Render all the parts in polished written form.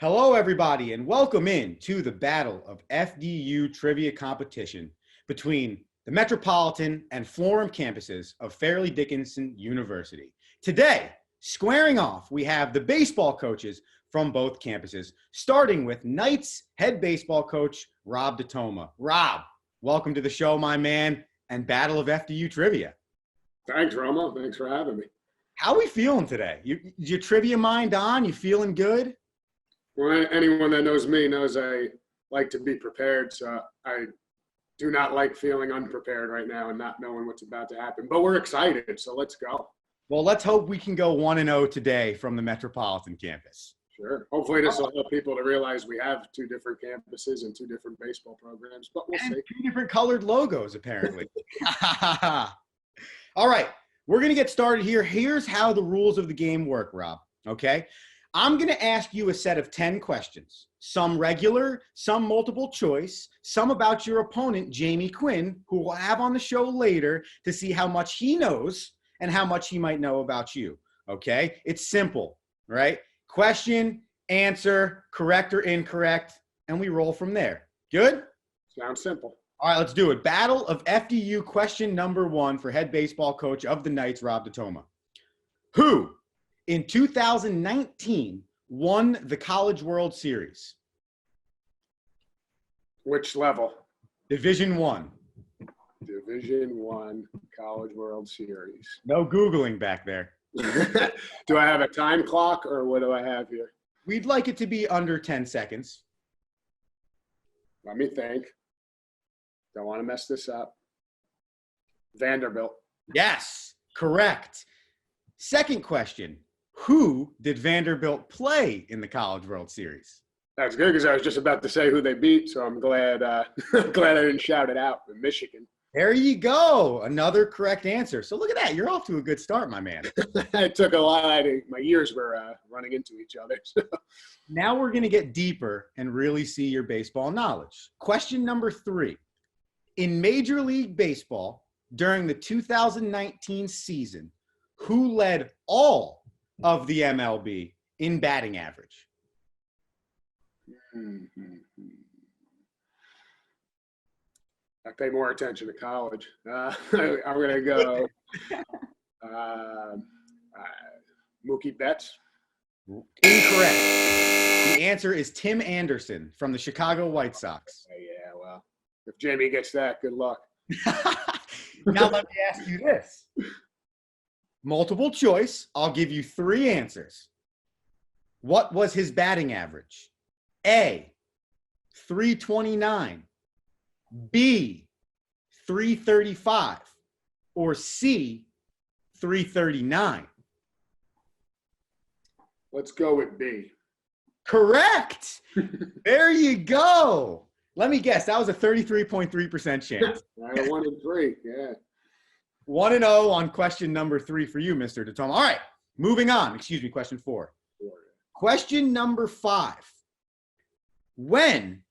Hello, everybody, and welcome in to the Battle of FDU trivia competition between the Metropolitan and Florham campuses of Fairleigh Dickinson University. Today, squaring off, we have the baseball coaches from both campuses, starting with Knights head baseball coach Rob DeToma. Rob, welcome to the show, my man, and Battle of FDU trivia. Thanks, Roma. Thanks for having me. How are we feeling today? Your trivia mind on? You feeling good? Well, anyone that knows me knows I like to be prepared, so I do not like feeling unprepared right now and not knowing what's about to happen. But we're excited, so let's go. Well, let's hope we can go 1-0 today from the Metropolitan Campus. Sure. Hopefully this will help people to realize we have two different campuses and two different baseball programs, but we'll see. Two different colored logos, apparently. All right, we're going to get started here. Here's how the rules of the game work, Rob, okay? I'm going to ask you a set of 10 questions, some regular, some multiple choice, some about your opponent, Jamie Quinn, who we'll have on the show later to see how much he knows and how much he might know about you, okay? It's simple, right? Question, answer, correct or incorrect, and we roll from there. Good? Sounds simple. All right, let's do it. Battle of FDU question number 1 for head baseball coach of the Knights, Rob DeToma. Who in 2019 won the College World Series? Which level? Division I. Division I College World Series. No Googling back there. Do I have a time clock or what do I have here? We'd like it to be under 10 seconds. Let me think. Don't want to mess this up. Vanderbilt. Yes, correct. Second question. Who did Vanderbilt play in the College World Series? That's good because I was just about to say who they beat, so I'm glad glad I didn't shout it out. Michigan. There you go. Another correct answer. So look at that. You're off to a good start, my man. It took a lot. My ears were running into each other. So. Now we're going to get deeper and really see your baseball knowledge. Question number 3. In Major League Baseball, during the 2019 season, who led all of the MLB in batting average? I pay more attention to college. I'm going to go Mookie Betts. Incorrect. The answer is Tim Anderson from the Chicago White Sox. Yeah, well, if Jamie gets that, good luck. Now let me ask you this. Multiple choice. I'll give you 3 answers. What was his batting average? A, 329. B, 335. Or C, 339. Let's go with B. Correct. There you go. Let me guess. That was a 33.3% chance. 1 and 3, yeah. 1-0 on question number 3 for you, Mr. DeToma. All right, moving on. Excuse me, question 4. Question number 5. When,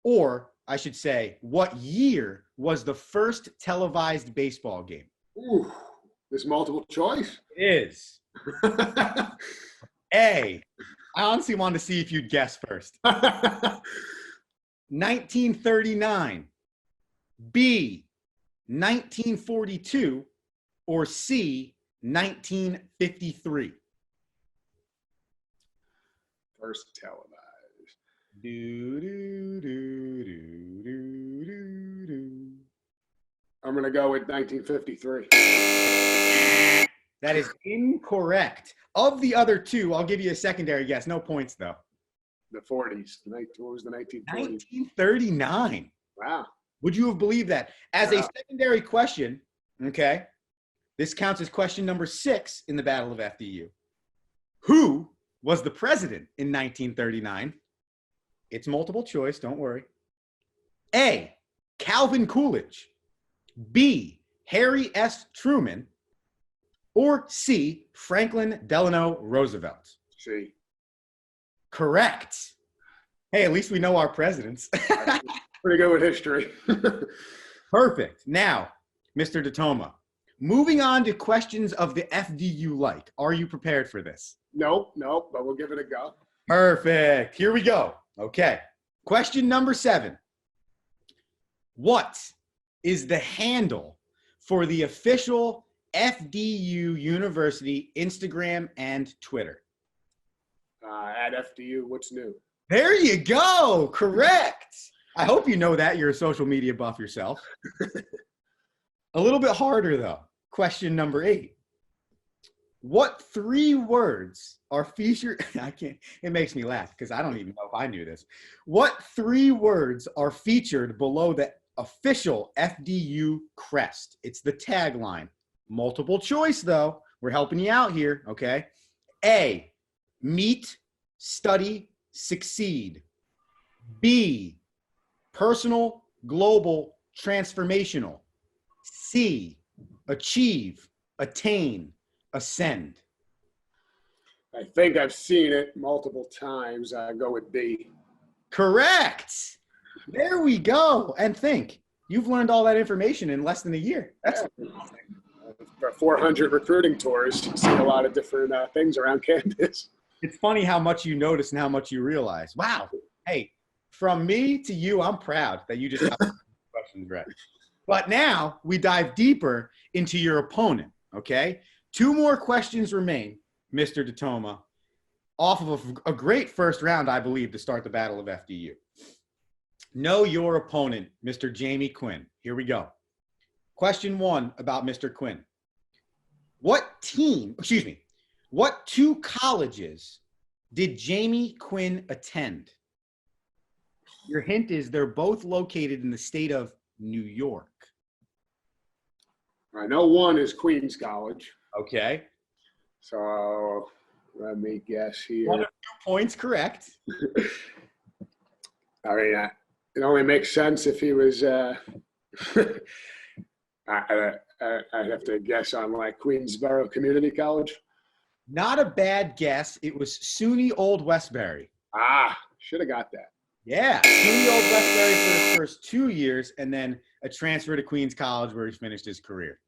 or I should say, what year was the first televised baseball game? Ooh, this multiple choice? It is. A, I honestly wanted to see if you'd guess first. 1939. B, 1942, or C, 1953? First televised. I'm going to go with 1953. That is incorrect. Of the other 2, I'll give you a secondary guess. No points, though. The 40s. What was the 1940s? 1939. Wow. Would you have believed that? As a secondary question, okay, this counts as question number 6 in the Battle of FDU. Who was the president in 1939? It's multiple choice, don't worry. A, Calvin Coolidge. B, Harry S. Truman. Or C, Franklin Delano Roosevelt. C. Correct. Hey, at least we know our presidents. Pretty good with history. Perfect. Now, Mr. DeToma, moving on to questions of the FDU like. Are you prepared for this? Nope, but we'll give it a go. Perfect. Here we go. Okay. Question number 7. What is the handle for the official FDU University Instagram and Twitter? At FDU, what's new? There you go. Correct. I hope you know that. You're a social media buff yourself. A little bit harder, though. Question number 8. What 3 words are featured? It makes me laugh because I don't even know if I knew this. What 3 words are featured below the official FDU crest? It's the tagline. Multiple choice, though. We're helping you out here, okay? A, meet, study, succeed. B, personal, global, transformational. C, achieve, attain, ascend. I think I've seen it multiple times. I go with B. Correct. There we go. And think, you've learned all that information in less than a year. That's amazing. For 400 recruiting tours, you see a lot of different things around campus. It's funny how much you notice and how much you realize. Wow. Hey, from me to you, I'm proud that you just got questions right. But now we dive deeper into your opponent, okay? 2 more questions remain, Mr. Detoma, off of a great first round, I believe, to start the Battle of FDU. Know your opponent, Mr. Jamie Quinn. Here we go. Question 1 about Mr. Quinn. What 2 colleges did Jamie Quinn attend? Your hint is they're both located in the state of New York. I know one is Queens College. Okay. So let me guess here. 1 of 2 points correct. I mean, it only makes sense if he was, I'd have to guess on like Queensboro Community College. Not a bad guess. It was SUNY Old Westbury. Should have got that. Yeah, SUNY Old Westbury for his first 2 years, and then a transfer to Queens College where he finished his career.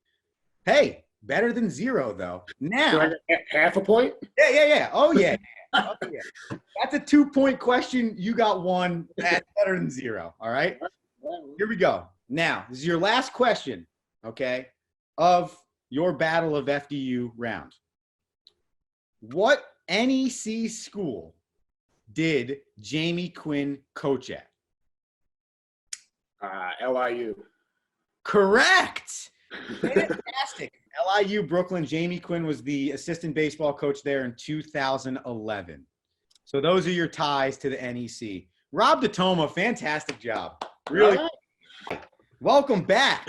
Hey, better than 0, though. Now, So I got half a point? yeah. Oh, yeah. Oh, yeah. That's a 2-point question. You got 1. That's better than 0. All right? Here we go. Now, this is your last question, okay, of your Battle of FDU round. What NEC school did Jamie Quinn coach at? LIU. Correct. Fantastic. LIU Brooklyn. Jamie Quinn was the assistant baseball coach there in 2011. So those are your ties to the NEC. Rob Detoma, fantastic job. Really. Welcome back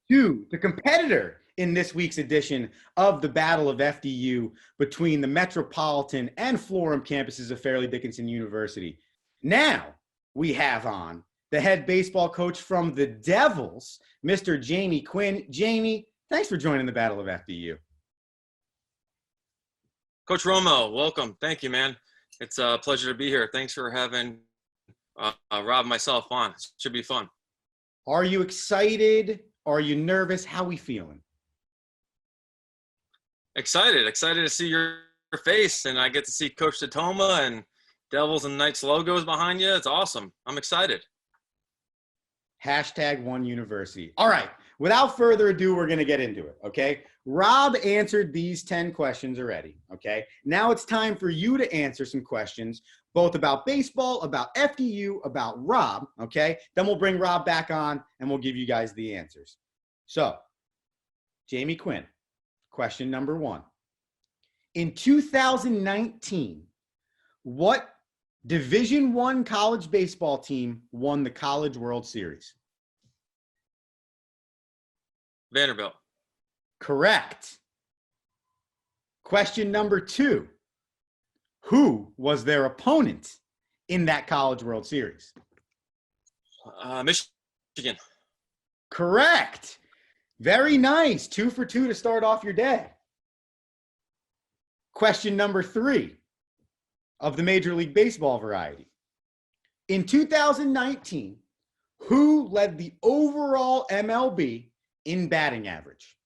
to the competitor in this week's edition of the Battle of FDU between the Metropolitan and Florham campuses of Fairleigh Dickinson University. Now we have on the head baseball coach from the Devils, Mr. Jamie Quinn. Jamie, thanks for joining the Battle of FDU. Coach Romo, welcome. Thank you, man. It's a pleasure to be here. Thanks for having Rob and myself on. It should be fun. Are you excited? Are you nervous? How we feeling? Excited to see your face, and I get to see Coach Detoma and Devils and Knights logos behind you. It's awesome. I'm excited. #OneUniversity. All right. Without further ado, we're going to get into it, okay? Rob answered these 10 questions already, okay? Now it's time for you to answer some questions, both about baseball, about FDU, about Rob, okay? Then we'll bring Rob back on, and we'll give you guys the answers. So, Jamie Quinn, question number 1. In 2019, what Division I college baseball team won the College World Series? Vanderbilt. Correct. Question number 2. Who was their opponent in that College World Series? Michigan. Correct. Very nice. 2 for 2 to start off your day. Question number 3 of the Major League Baseball variety. In 2019, who led the overall MLB in batting average?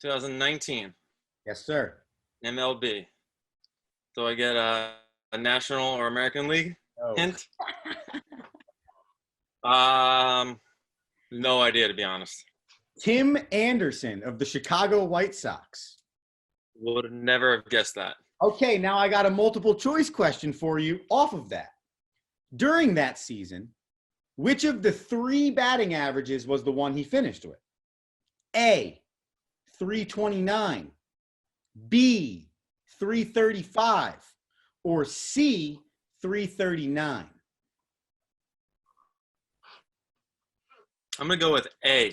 2019 Yes, sir. MLB. Do I get a National or American League Oh. hint? No idea, to be honest. Tim Anderson of the Chicago White Sox. Would never have guessed that. Okay, now I got a multiple choice question for you off of that. During that season, which of the 3 batting averages was the one he finished with? A, 329, B, 335, or C, 339? I'm going to go with A.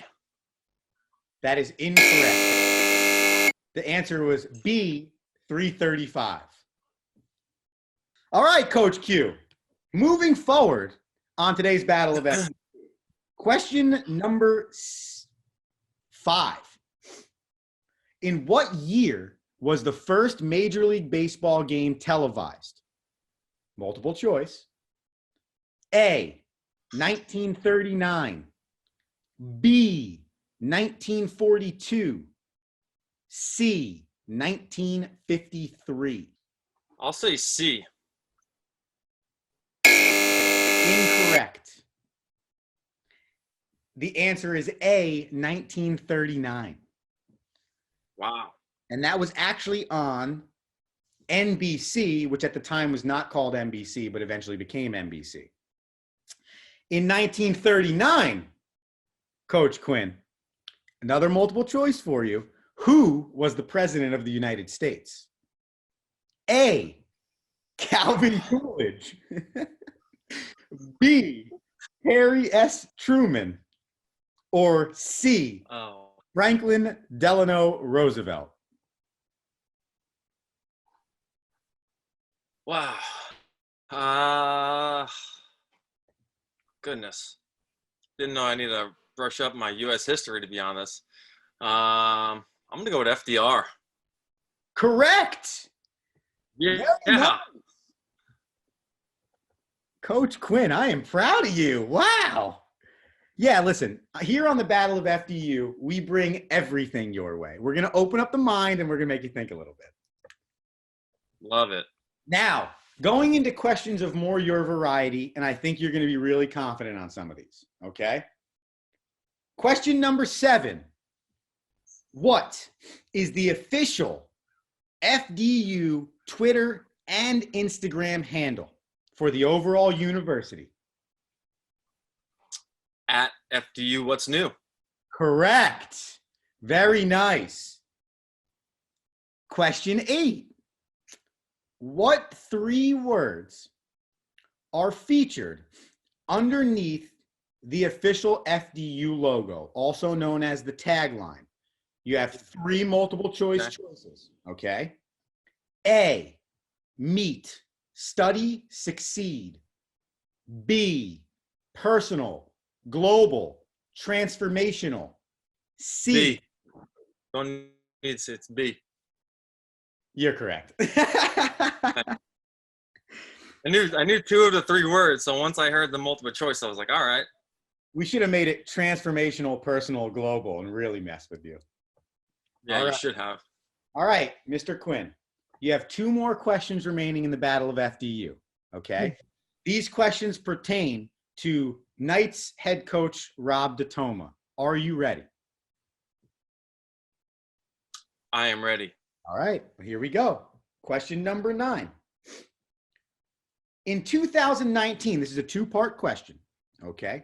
That is incorrect. The answer was B, 335. All right, Coach Q. Moving forward on today's Battle of FDU. Question number 5. In what year was the first Major League Baseball game televised? Multiple choice. A, 1939. B, 1942. C, 1953. I'll say C. Incorrect. The answer is A, 1939. Wow. And that was actually on NBC, which at the time was not called NBC, but eventually became NBC. In 1939, Coach Quinn, another multiple choice for you. Who was the president of the United States? A, Calvin Coolidge. B, Harry S. Truman. Or C, Franklin Delano Roosevelt. Wow. Goodness. Didn't know I need to brush up my U.S. history, to be honest. I'm going to go with FDR. Correct. Yeah. Nice. Coach Quinn, I am proud of you. Wow. Yeah, listen, here on the Battle of FDU, we bring everything your way. We're going to open up the mind and we're going to make you think a little bit. Love it. Now, going into questions of more your variety, and I think you're going to be really confident on some of these, okay? Question number 7. What is the official FDU Twitter and Instagram handle for the overall university? At FDU, what's new? Correct. Very nice. Question 8. What 3 words are featured underneath the official FDU logo, also known as the tagline? You have 3 multiple choice choices, okay? A, meet, study, succeed. B, personal, global, transformational. C. B. Don't need it's B. You're correct. I knew 2 of the 3 words, so once I heard the multiple choice, I was like, all right. We should have made it transformational, personal, global, and really messed with you. Yeah, you should have. All right, Mr. Quinn. You have 2 more questions remaining in the Battle of FDU, okay? These questions pertain to Knights head coach Rob DeToma. Are you ready? I am ready. All right, here we go. Question number 9. In 2019, this is a 2-part question, okay?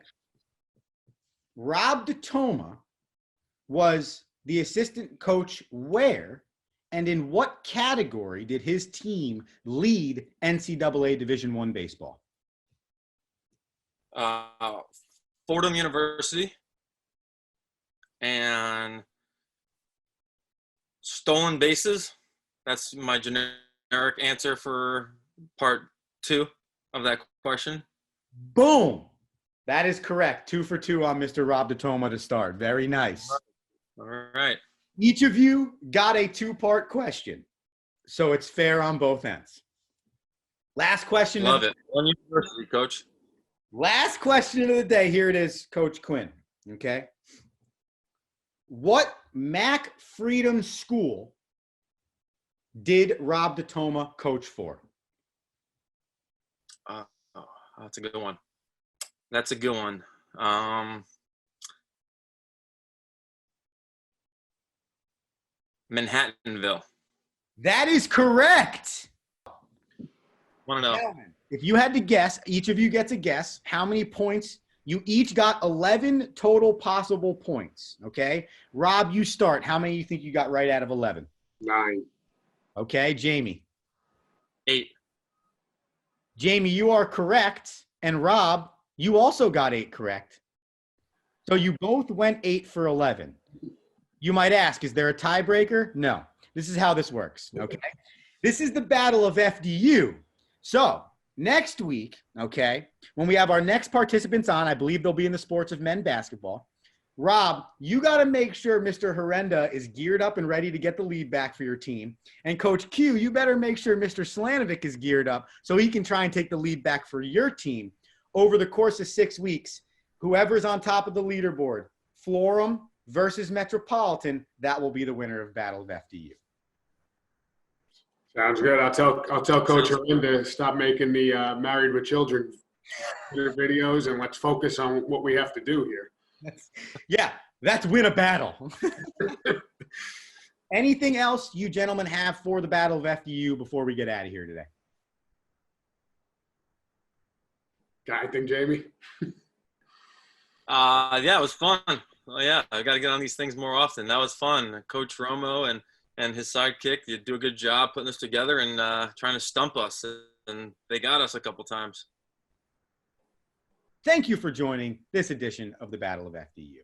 Rob DeToma was the assistant coach where and in what category did his team lead NCAA Division I baseball? Fordham University and stolen bases. That's my generic answer for part 2 of that question. Boom. That is correct. 2 for 2 on Mr. Rob DeToma to start. Very nice. All right. Each of you got a 2-part question, so it's fair on both ends. Last question. Love it. One university, coach. Last question of the day. Here it is, Coach Quinn. Okay. What Mac Freedom School did Rob DeToma coach for? Oh, that's a good one. That's a good one. Manhattanville. That is correct. Want to know? Gentlemen, if you had to guess, each of you gets a guess, how many points? You each got 11 total possible points, okay? Rob, you start. How many do you think you got right out of 11? 9. Okay, Jamie. 8. Jamie, you are correct. And Rob, you also got 8 correct. So you both went 8 for 11. You might ask, is there a tiebreaker? No. This is how this works, okay? This is the Battle of FDU. So next week, okay, when we have our next participants on, I believe they'll be in the sports of men basketball. Rob, you got to make sure Mr. Horrenda is geared up and ready to get the lead back for your team. And Coach Q, you better make sure Mr. Slanovic is geared up so he can try and take the lead back for your team over the course of 6 weeks. Whoever's on top of the leaderboard, Florham versus Metropolitan, that will be the winner of Battle of FDU. Sounds good. I'll tell Coach Horrenda to stop making the Married with Children videos, and let's focus on what we have to do here. That's win a battle. Anything else you gentlemen have for the Battle of FDU before we get out of here today? I think, Jamie. Yeah, it was fun. Oh, yeah, I got to get on these things more often. That was fun. Coach Romo and his sidekick, you do a good job putting this together and trying to stump us. And they got us a couple times. Thank you for joining this edition of the Battle of FDU.